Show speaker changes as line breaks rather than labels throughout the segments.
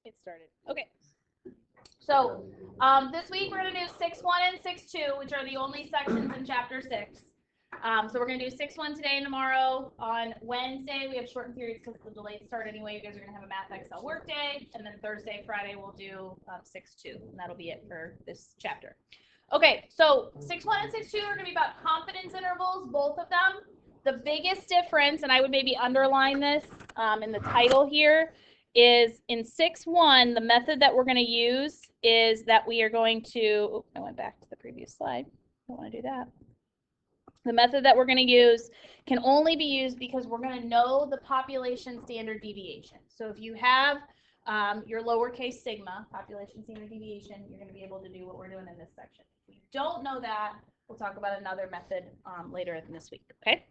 Get started. Okay. So this week we're going to do 6.1 and 6.2, which are the only sections in Chapter 6. So we're going to do 6.1 today and tomorrow. On Wednesday, we have shortened periods because the delayed start anyway. You guys are going to have a Math Excel workday. And then Thursday, Friday, we'll do 6.2. And that'll be it for this chapter. Okay, so 6.1 and 6.2 are going to be about confidence intervals, both of them. The biggest difference, and I would maybe underline this in the title here, is in 6.1, the method that we're going to use is that we are going to, I went back to the previous slide. I don't want to do that. The method that we're going to use can only be used because we're going to know the population standard deviation. So if you have your lowercase sigma, population standard deviation, you're going to be able to do what we're doing in this section. If you don't know that, we'll talk about another method later in this week, okay?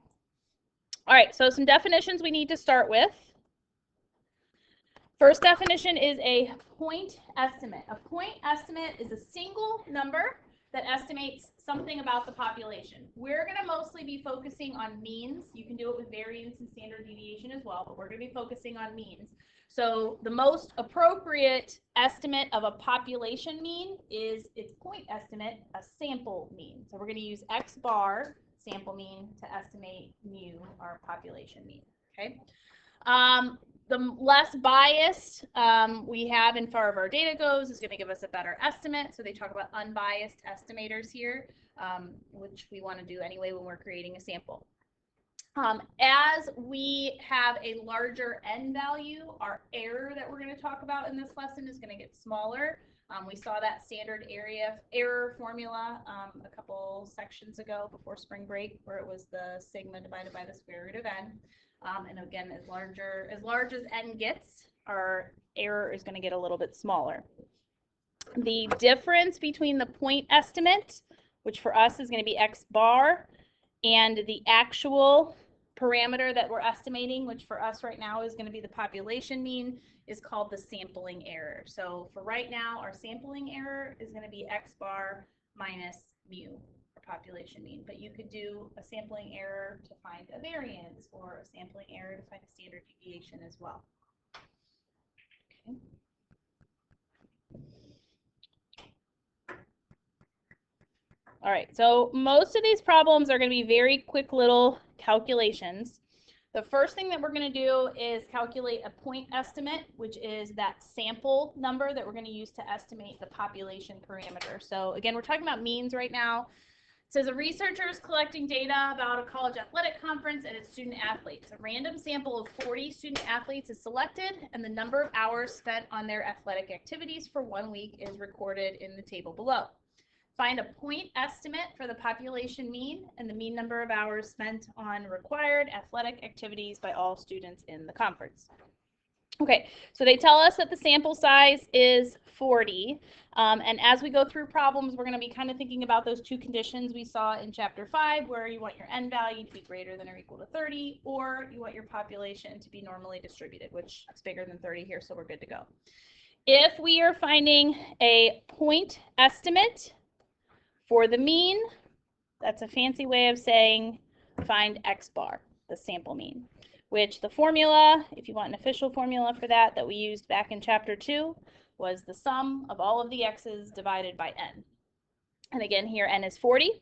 All right, so some definitions we need to start with. First definition is a point estimate. A point estimate is a single number that estimates something about the population. We're going to mostly be focusing on means. You can do it with variance and standard deviation as well, but we're going to be focusing on means. So the most appropriate estimate of a population mean is its point estimate, a sample mean. So we're going to use X bar, sample mean, to estimate mu, our population mean. Okay. The less biased we have in far of our data goes is going to give us a better estimate. So they talk about unbiased estimators here, which we want to do anyway when we're creating a sample. As we have a larger n value, our error that we're going to talk about in this lesson is going to get smaller. We saw that standard error formula a couple sections ago before spring break, where it was the sigma divided by the square root of n. And again, as large as n gets, our error is going to get a little bit smaller. The difference between the point estimate, which for us is going to be X bar, and the actual parameter that we're estimating, which for us right now is going to be the population mean, is called the sampling error. So for right now, our sampling error is going to be X bar minus mu. Population mean, but you could do a sampling error to find a variance or a sampling error to find a standard deviation as well. Okay. All right, so most of these problems are going to be very quick little calculations. The first thing that we're going to do is calculate a point estimate, which is that sample number that we're going to use to estimate the population parameter. So again, we're talking about means right now. It says a researcher is collecting data about a college athletic conference and its student athletes. A random sample of 40 student athletes is selected, and the number of hours spent on their athletic activities for 1 week is recorded in the table below. Find a point estimate for the population mean and the mean number of hours spent on required athletic activities by all students in the conference. Okay, so they tell us that the sample size is 40, and as we go through problems, we're going to be kind of thinking about those two conditions we saw in Chapter 5, where you want your n value to be greater than or equal to 30, or you want your population to be normally distributed, which is bigger than 30 here, so we're good to go. If we are finding a point estimate for the mean, that's a fancy way of saying find X bar, the sample mean, which the formula, if you want an official formula for that we used back in Chapter 2, was the sum of all of the x's divided by n. And again, here n is 40.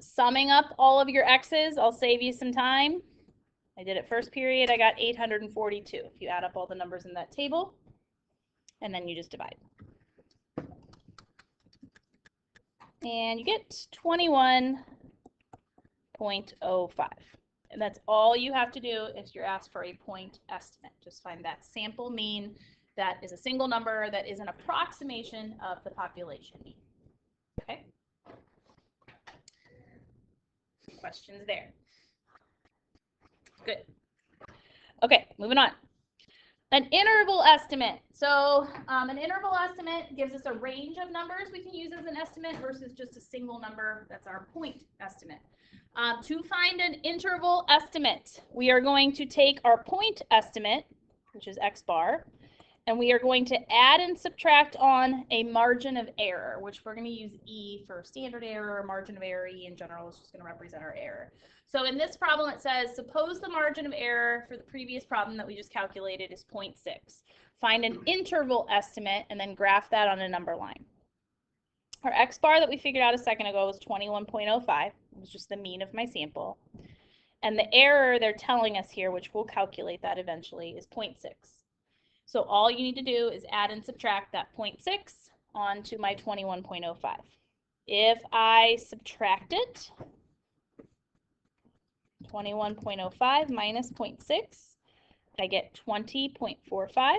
Summing up all of your x's, I'll save you some time. I did it first period, I got 842 if you add up all the numbers in that table, and then you just divide. And you get 21.05. And that's all you have to do if you're asked for a point estimate. Just find that sample mean that is a single number that is an approximation of the population mean. Okay? Questions there? Good. Okay, moving on. An interval estimate. So an interval estimate gives us a range of numbers we can use as an estimate versus just a single number. That's our point estimate. To find an interval estimate, we are going to take our point estimate, which is X bar, and we are going to add and subtract on a margin of error, which we're going to use E for standard error, margin of error. E in general is just going to represent our error. So in this problem, it says, suppose the margin of error for the previous problem that we just calculated is 0.6. Find an interval estimate and then graph that on a number line. Our x bar that we figured out a second ago was 21.05. It was just the mean of my sample. And the error they're telling us here, which we'll calculate that eventually, is 0.6. So all you need to do is add and subtract that 0.6 onto my 21.05. If I subtract it, 21.05 minus 0.6, I get 20.45.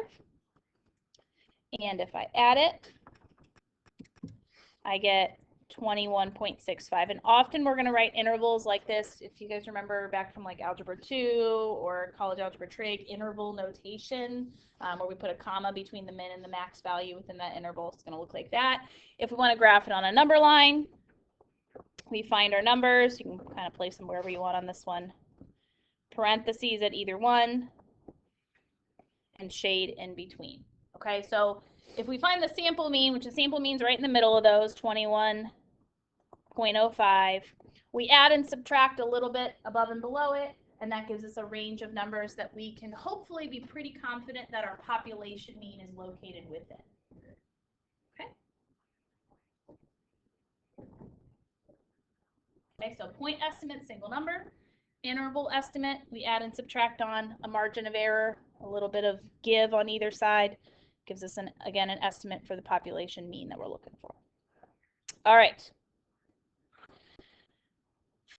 And if I add it, I get 21.65. And often we're going to write intervals like this. If you guys remember back from like Algebra 2 or College Algebra Trig, interval notation, where we put a comma between the min and the max value within that interval. It's going to look like that. If we want to graph it on a number line, we find our numbers. You can kind of place them wherever you want on this one. Parentheses at either one, and shade in between. Okay, so if we find the sample mean, which the sample mean's right in the middle of those, 21.05, we add and subtract a little bit above and below it, and that gives us a range of numbers that we can hopefully be pretty confident that our population mean is located within. Okay? Okay, so point estimate, single number. Interval estimate, we add and subtract on a margin of error, a little bit of give on either side. Gives us, again, an estimate for the population mean that we're looking for. All right.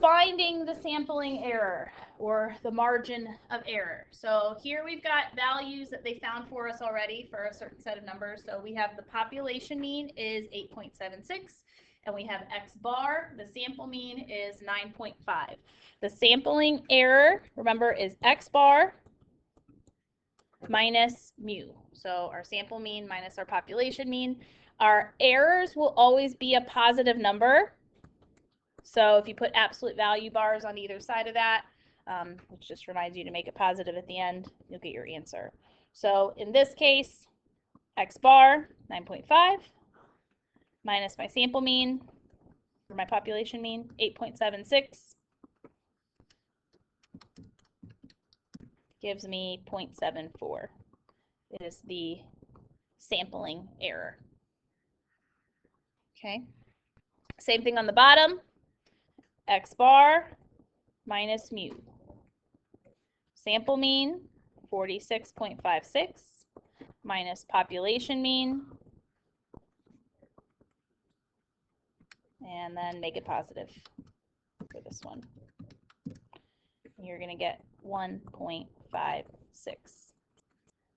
Finding the sampling error, or the margin of error. So here we've got values that they found for us already for a certain set of numbers. So we have the population mean is 8.76, and we have x bar, the sample mean is 9.5. The sampling error, remember, is x bar minus mu. So our sample mean minus our population mean. Our errors will always be a positive number. So if you put absolute value bars on either side of that, which just reminds you to make it positive at the end, you'll get your answer. So in this case, x bar, 9.5, minus my sample mean, or my population mean, 8.76, gives me 0.74. It is the sampling error. Okay. Same thing on the bottom. X bar minus mu. Sample mean, 46.56, minus population mean, and then make it positive for this one. You're going to get 1.56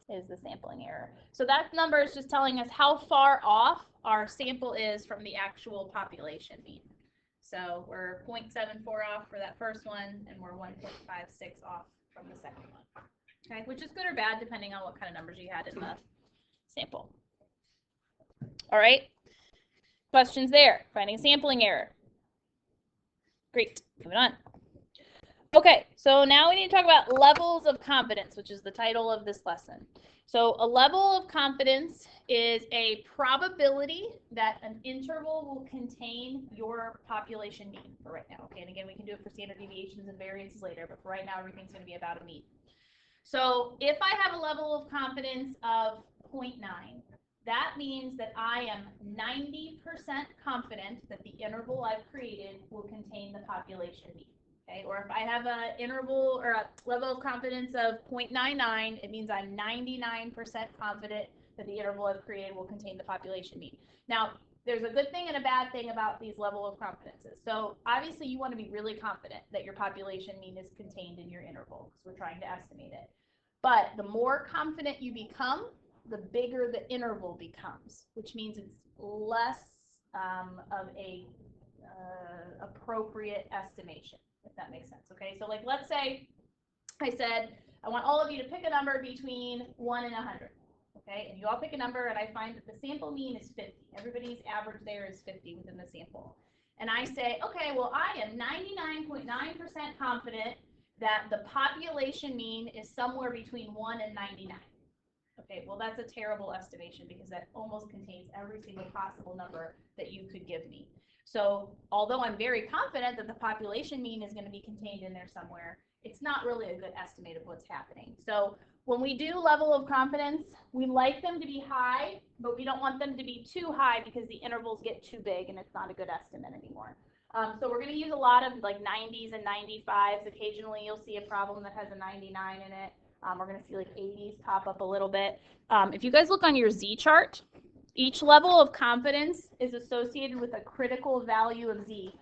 is the sampling error. So that number is just telling us how far off our sample is from the actual population mean. So we're 0.74 off for that first one, and we're 1.56 off from the second one. Okay, which is good or bad depending on what kind of numbers you had in the sample. All right, questions there? Finding sampling error. Great, moving on. Okay, so now we need to talk about levels of confidence, which is the title of this lesson. So a level of confidence is a probability that an interval will contain your population mean for right now. Okay, and again, we can do it for standard deviations and variances later, but for right now, everything's going to be about a mean. So if I have a level of confidence of 0.9, that means that I am 90% confident that the interval I've created will contain the population mean. Okay, or if I have an interval or a level of confidence of 0.99, it means I'm 99% confident that the interval I've created will contain the population mean. Now, there's a good thing and a bad thing about these level of confidences. So obviously you want to be really confident that your population mean is contained in your interval because we're trying to estimate it. But the more confident you become, the bigger the interval becomes, which means it's less of a appropriate estimation, if that makes sense. Okay, so like let's say I said I want all of you to pick a number between 1 and 100. Okay, and you all pick a number, and I find that the sample mean is 50. Everybody's average there is 50 within the sample. And I say, okay, well, I am 99.9% confident that the population mean is somewhere between 1 and 99. Okay, well, that's a terrible estimation because that almost contains every single possible number that you could give me. So although I'm very confident that the population mean is going to be contained in there somewhere, it's not really a good estimate of what's happening. So when we do level of confidence, we like them to be high, but we don't want them to be too high because the intervals get too big and it's not a good estimate anymore. So we're going to use a lot of like 90s and 95s. Occasionally you'll see a problem that has a 99 in it. We're going to see like 80s pop up a little bit. If you guys look on your Z chart, each level of confidence is associated with a critical value of Z.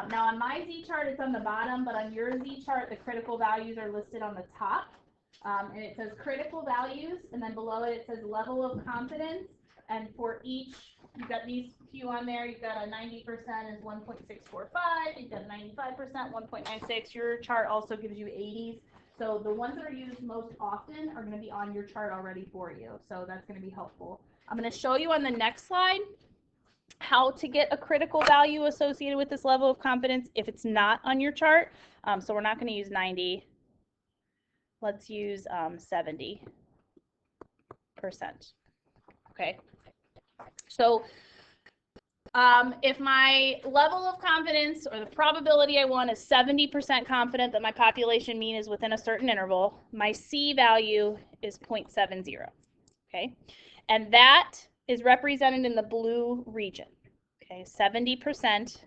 Now on my Z chart, it's on the bottom, but on your Z chart, the critical values are listed on the top. And it says critical values, and then below it, it says level of confidence. And for each, you've got these few on there. You've got a 90% is 1.645. You've got 95%, 1.96. Your chart also gives you 80s. So the ones that are used most often are going to be on your chart already for you. So that's going to be helpful. I'm going to show you on the next slide how to get a critical value associated with this level of confidence if it's not on your chart. So we're not going to use 90. Let's use 70%. Okay. So if my level of confidence or the probability I want is 70% confident that my population mean is within a certain interval, my C value is 0.70. Okay. And that is represented in the blue region. Okay. 70%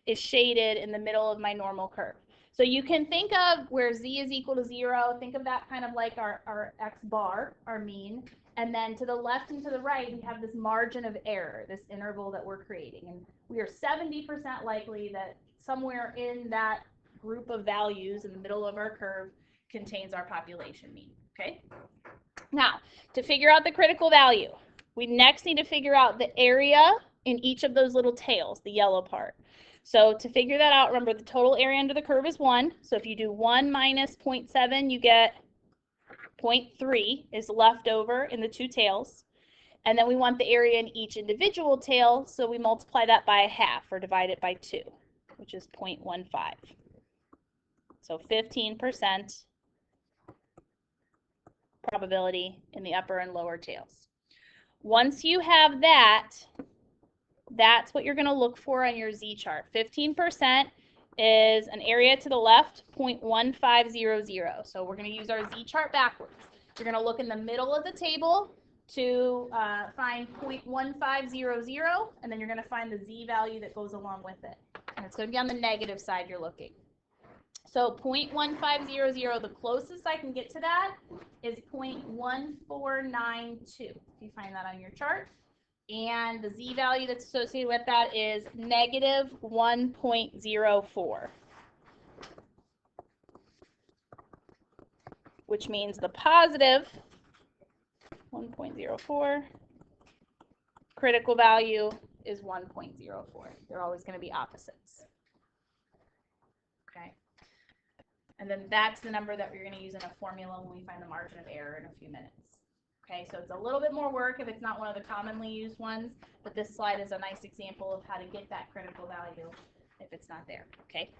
is shaded in the middle of my normal curve. So you can think of where Z is equal to 0, think of that kind of like our X bar, our mean. And then to the left and to the right, we have this margin of error, this interval that we're creating. And we are 70% likely that somewhere in that group of values in the middle of our curve contains our population mean. Okay? Now, to figure out the critical value, we next need to figure out the area in each of those little tails, the yellow part. So to figure that out, remember the total area under the curve is 1. So if you do 1 minus 0.7, you get 0.3 is left over in the two tails. And then we want the area in each individual tail, so we multiply that by 1/2 or divide it by 2, which is 0.15. So 15% probability in the upper and lower tails. Once you have that, that's what you're going to look for on your Z chart. 15% is an area to the left, 0.1500. So we're going to use our Z chart backwards. You're going to look in the middle of the table to find 0.1500, and then you're going to find the Z value that goes along with it. And it's going to be on the negative side you're looking. So 0.1500, the closest I can get to that is 0.1492. If you find that on your chart. And the Z value that's associated with that is negative 1.04. Which means the positive 1.04 critical value is 1.04. They're always going to be opposites. Okay. And then that's the number that we're going to use in a formula when we find the margin of error in a few minutes. Okay, so it's a little bit more work if it's not one of the commonly used ones, but this slide is a nice example of how to get that critical value if it's not there. Okay.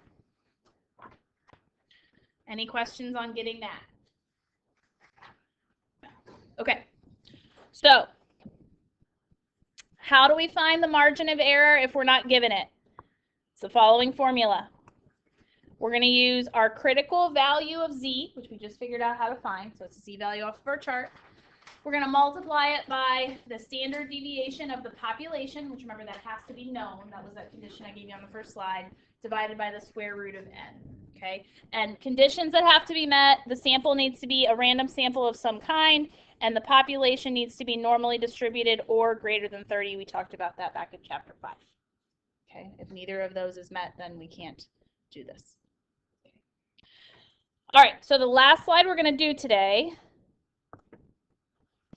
Any questions on getting that? Okay, so how do we find the margin of error if we're not given it? It's the following formula. We're going to use our critical value of Z, which we just figured out how to find. So it's a Z value off of our chart. We're going to multiply it by the standard deviation of the population, which remember that has to be known. That was that condition I gave you on the first slide, divided by the square root of n. Okay, and conditions that have to be met, the sample needs to be a random sample of some kind, and the population needs to be normally distributed or greater than 30. We talked about that back in chapter 5. Okay, if neither of those is met, then we can't do this. Okay. All right, so the last slide we're going to do today,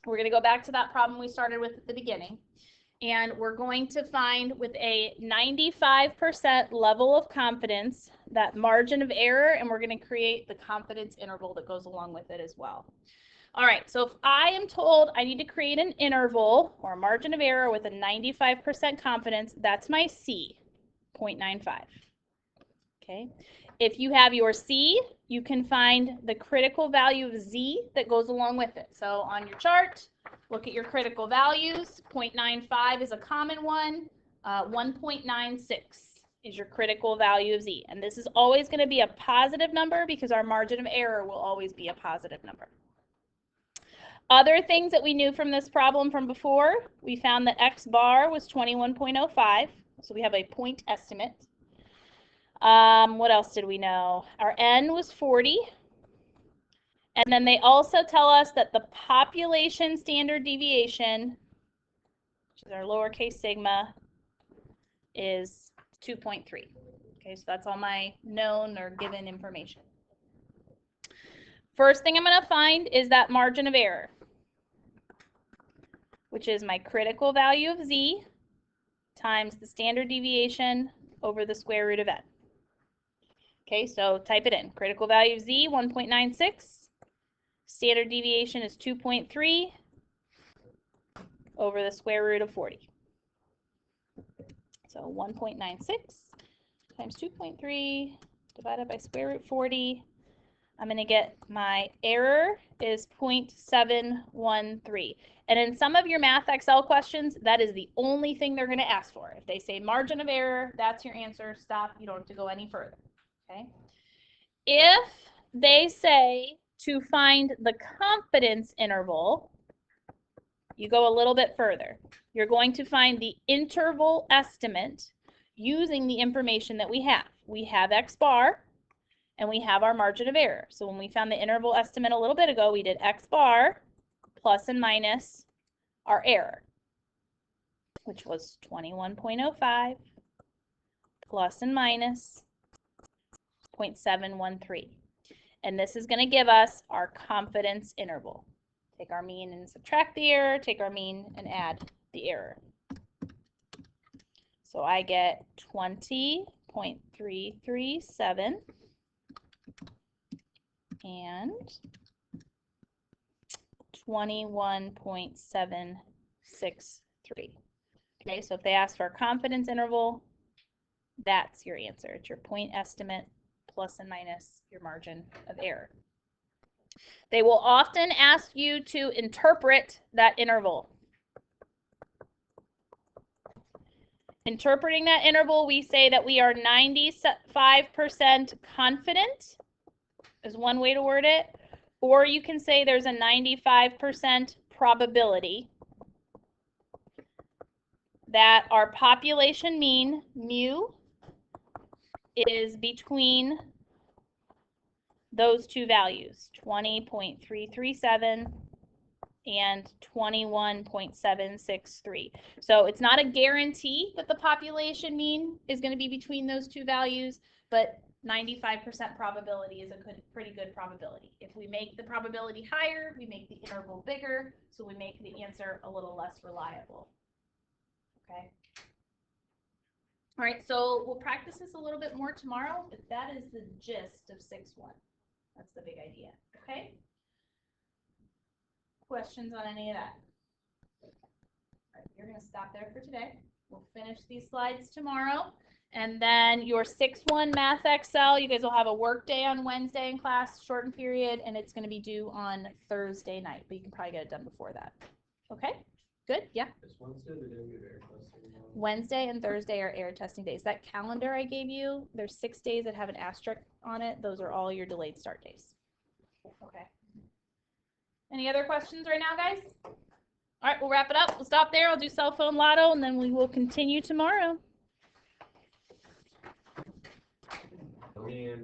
we're going to go back to that problem we started with at the beginning, and we're going to find with a 95% level of confidence that margin of error, and we're going to create the confidence interval that goes along with it as well. All right, so if I am told I need to create an interval or a margin of error with a 95% confidence, that's my C, 0.95. Okay. If you have your C, you can find the critical value of Z that goes along with it. So on your chart, Look at your critical values. 0.95 is a common one. 1.96 is your critical value of Z. And this is always going to be a positive number because our margin of error will always be a positive number. Other things that we knew from this problem from before, we found that X bar was 21.05. So we have a point estimate. What else did we know? Our N was 40. And then they also tell us that the population standard deviation, which is our lowercase sigma, is 2.3. Okay, so that's all my known or given information. First thing I'm going to find is that margin of error, which is my critical value of Z times the standard deviation over the square root of N. Okay, so type it in. Critical value of Z, 1.96. Standard deviation is 2.3 over the square root of 40. So 1.96 times 2.3 divided by square root 40. I'm going to get my error is 0.713. And in some of your Math Excel questions, that is the only thing they're going to ask for. If they say margin of error, that's your answer. Stop. You don't have to go any further. Okay. If they say to find the confidence interval, you go a little bit further. You're going to find the interval estimate using the information that we have. We have X bar and we have our margin of error. So when we found the interval estimate a little bit ago, we did X bar plus and minus our error, which was 21.05 plus and minus 0.713. And this is going to give us our confidence interval. Take our mean and subtract the error, take our mean and add the error. So I get 20.337 and 21.763. Okay, so if they ask for a confidence interval, that's your answer. It's your point estimate plus and minus your margin of error. They will often ask you to interpret that interval. Interpreting that interval, we say that we are 95% confident is one way to word it, or you can say there's a 95% probability that our population mean, mu, is between those two values, 20.337 and 21.763. So it's not a guarantee that the population mean is going to be between those two values, but 95% probability is a pretty good probability. If we make the probability higher, we make the interval bigger, so we make the answer a little less reliable. Okay. All right, so we'll practice this a little bit more tomorrow, but that is the gist of 6-1. That's the big idea, okay? Questions on any of that? All right, you're going to stop there for today. We'll finish these slides tomorrow. And then your 6-1 Math Excel, you guys will have a work day on Wednesday in class, shortened period, and it's going to be due on Thursday night, but you can probably get it done before that. Okay? Good? Yeah?
It's Wednesday, the day we have air testing.
Wednesday and Thursday are air testing days. That calendar I gave you, there's 6 days that have an asterisk on it. Those are all your delayed start days. Okay. Any other questions right now, guys? All right, we'll wrap it up. We'll stop there. I'll do cell phone lotto, and then we will continue tomorrow.